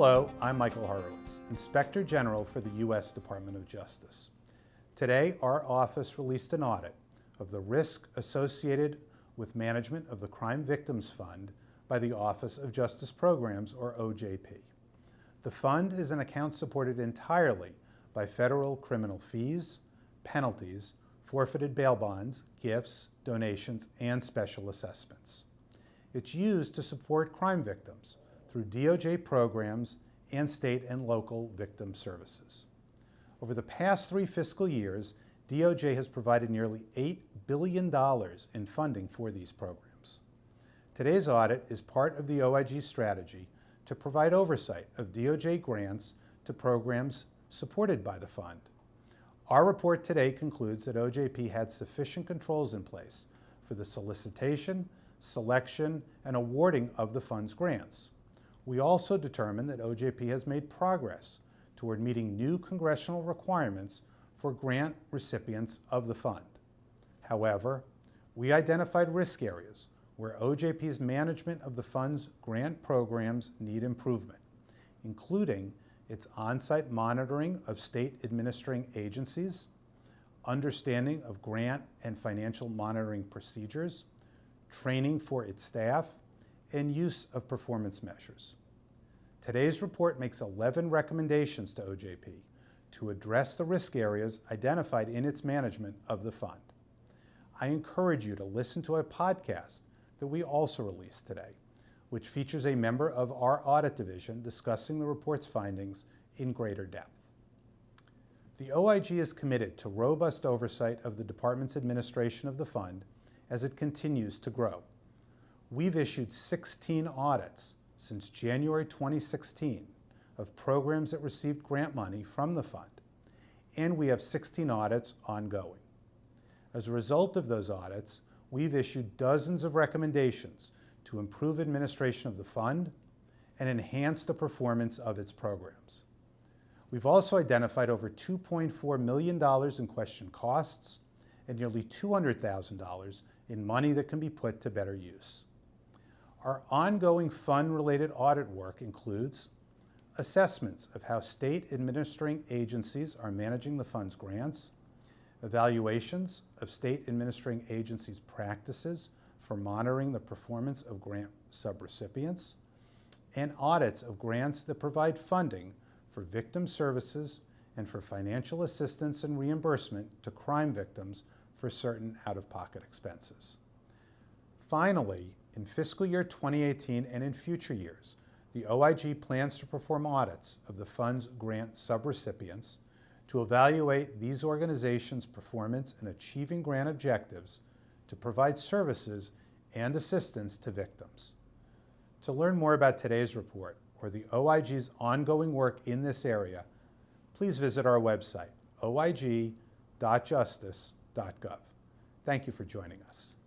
Hello, I'm Michael Horowitz, Inspector General for the U.S. Department of Justice. Today, our office released an audit of the risk associated with management of the Crime Victims Fund by the Office of Justice Programs, or OJP. The fund is an account supported entirely by federal criminal fees, penalties, forfeited bail bonds, gifts, donations, and special assessments. It's used to support crime victims through DOJ programs and state and local victim services. Over the past 3 fiscal years, DOJ has provided nearly $8 billion in funding for these programs. Today's audit is part of the OIG strategy to provide oversight of DOJ grants to programs supported by the fund. Our report today concludes that OJP had sufficient controls in place for the solicitation, selection, and awarding of the fund's grants. We also determined that OJP has made progress toward meeting new congressional requirements for grant recipients of the fund. However, we identified risk areas where OJP's management of the fund's grant programs need improvement, including its on-site monitoring of state administering agencies, understanding of grant and financial monitoring procedures, training for its staff, and use of performance measures. Today's report makes 11 recommendations to OJP to address the risk areas identified in its management of the fund. I encourage you to listen to a podcast that we also released today, which features a member of our audit division discussing the report's findings in greater depth. The OIG is committed to robust oversight of the department's administration of the fund as it continues to grow. We've issued 16 audits since January 2016 of programs that received grant money from the fund, and we have 16 audits ongoing. As a result of those audits, we've issued dozens of recommendations to improve administration of the fund and enhance the performance of its programs. We've also identified over $2.4 million in questioned costs and nearly $200,000 in money that can be put to better use. Our ongoing fund-related audit work includes assessments of how state administering agencies are managing the fund's grants, evaluations of state administering agencies' practices for monitoring the performance of grant subrecipients, and audits of grants that provide funding for victim services and for financial assistance and reimbursement to crime victims for certain out-of-pocket expenses. Finally, in fiscal year 2018 and in future years, the OIG plans to perform audits of the fund's grant subrecipients to evaluate these organizations' performance in achieving grant objectives to provide services and assistance to victims. To learn more about today's report or the OIG's ongoing work in this area, please visit our website, oig.justice.gov. Thank you for joining us.